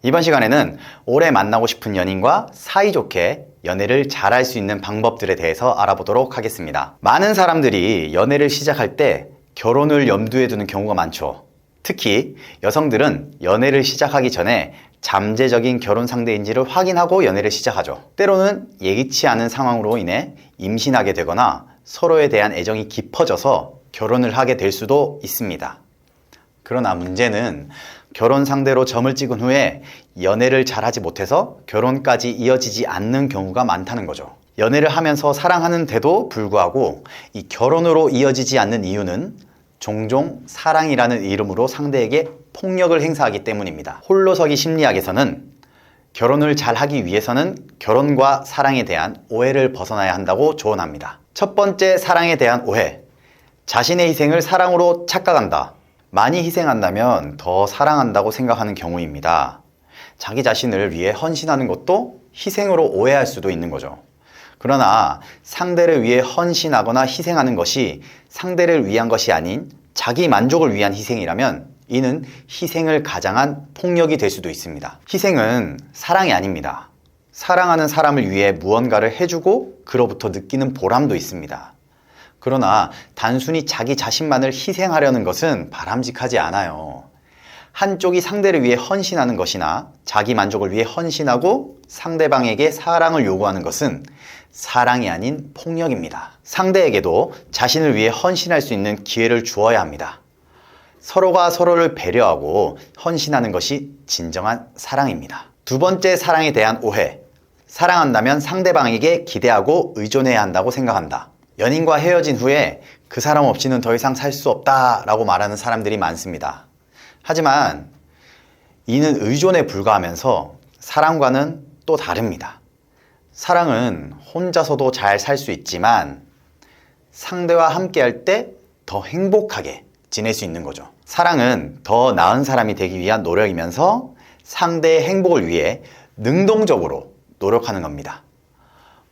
이번 시간에는 오래 만나고 싶은 연인과 사이좋게 연애를 잘할 수 있는 방법들에 대해서 알아보도록 하겠습니다. 많은 사람들이 연애를 시작할 때 결혼을 염두에 두는 경우가 많죠. 특히 여성들은 연애를 시작하기 전에 잠재적인 결혼 상대인지를 확인하고 연애를 시작하죠. 때로는 예기치 않은 상황으로 인해 임신하게 되거나 서로에 대한 애정이 깊어져서 결혼을 하게 될 수도 있습니다. 그러나 문제는 결혼 상대로 점을 찍은 후에 연애를 잘하지 못해서 결혼까지 이어지지 않는 경우가 많다는 거죠. 연애를 하면서 사랑하는데도 불구하고 이 결혼으로 이어지지 않는 이유는 종종 사랑이라는 이름으로 상대에게 폭력을 행사하기 때문입니다. 홀로서기 심리학에서는 결혼을 잘하기 위해서는 결혼과 사랑에 대한 오해를 벗어나야 한다고 조언합니다. 첫 번째 사랑에 대한 오해. 자신의 희생을 사랑으로 착각한다. 많이 희생한다면 더 사랑한다고 생각하는 경우입니다. 자기 자신을 위해 헌신하는 것도 희생으로 오해할 수도 있는 거죠. 그러나 상대를 위해 헌신하거나 희생하는 것이 상대를 위한 것이 아닌 자기 만족을 위한 희생이라면 이는 희생을 가장한 폭력이 될 수도 있습니다. 희생은 사랑이 아닙니다. 사랑하는 사람을 위해 무언가를 해주고 그로부터 느끼는 보람도 있습니다. 그러나 단순히 자기 자신만을 희생하려는 것은 바람직하지 않아요. 한쪽이 상대를 위해 헌신하는 것이나 자기 만족을 위해 헌신하고 상대방에게 사랑을 요구하는 것은 사랑이 아닌 폭력입니다. 상대에게도 자신을 위해 헌신할 수 있는 기회를 주어야 합니다. 서로가 서로를 배려하고 헌신하는 것이 진정한 사랑입니다. 두 번째 사랑에 대한 오해. 사랑한다면 상대방에게 기대하고 의존해야 한다고 생각한다. 연인과 헤어진 후에 그 사람 없이는 더 이상 살 수 없다라고 말하는 사람들이 많습니다. 하지만 이는 의존에 불과하면서 사랑과는 또 다릅니다. 사랑은 혼자서도 잘 살 수 있지만 상대와 함께할 때 더 행복하게 지낼 수 있는 거죠. 사랑은 더 나은 사람이 되기 위한 노력이면서 상대의 행복을 위해 능동적으로 노력하는 겁니다.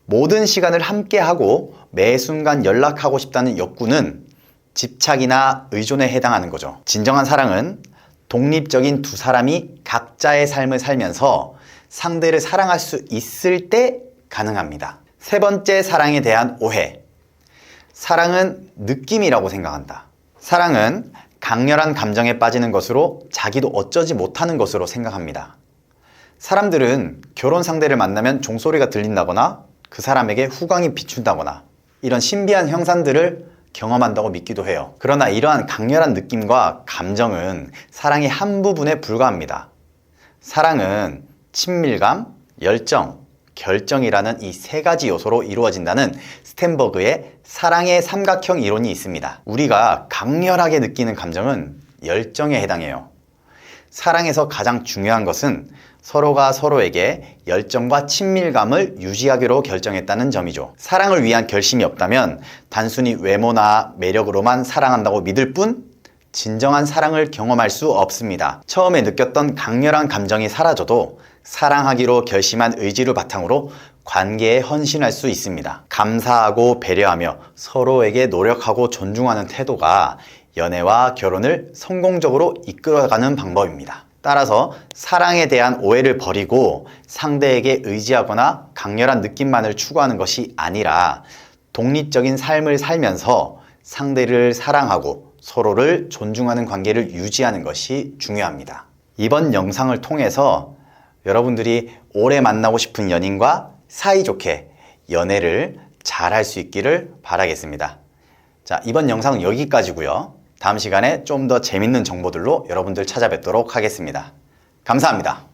모든 시간을 함께하고 매 순간 연락하고 싶다는 욕구는 집착이나 의존에 해당하는 거죠. 진정한 사랑은 독립적인 두 사람이 각자의 삶을 살면서 상대를 사랑할 수 있을 때 가능합니다. 세 번째 사랑에 대한 오해. 사랑은 느낌이라고 생각한다. 사랑은 강렬한 감정에 빠지는 것으로 자기도 어쩌지 못하는 것으로 생각합니다. 사람들은 결혼 상대를 만나면 종소리가 들린다거나 그 사람에게 후광이 비춘다거나 이런 신비한 형상들을 경험한다고 믿기도 해요. 그러나 이러한 강렬한 느낌과 감정은 사랑의 한 부분에 불과합니다. 사랑은 친밀감, 열정, 결정이라는 이 세 가지 요소로 이루어진다는 스텐버그의 사랑의 삼각형 이론이 있습니다. 우리가 강렬하게 느끼는 감정은 열정에 해당해요. 사랑에서 가장 중요한 것은 서로가 서로에게 열정과 친밀감을 유지하기로 결정했다는 점이죠. 사랑을 위한 결심이 없다면 단순히 외모나 매력으로만 사랑한다고 믿을 뿐 진정한 사랑을 경험할 수 없습니다. 처음에 느꼈던 강렬한 감정이 사라져도 사랑하기로 결심한 의지를 바탕으로 관계에 헌신할 수 있습니다. 감사하고 배려하며 서로에게 노력하고 존중하는 태도가 연애와 결혼을 성공적으로 이끌어가는 방법입니다. 따라서 사랑에 대한 오해를 버리고 상대에게 의지하거나 강렬한 느낌만을 추구하는 것이 아니라 독립적인 삶을 살면서 상대를 사랑하고 서로를 존중하는 관계를 유지하는 것이 중요합니다. 이번 영상을 통해서 여러분들이 오래 만나고 싶은 연인과 사이좋게 연애를 잘할 수 있기를 바라겠습니다. 자, 이번 영상은 여기까지고요. 다음 시간에 좀 더 재밌는 정보들로 여러분들 찾아뵙도록 하겠습니다. 감사합니다.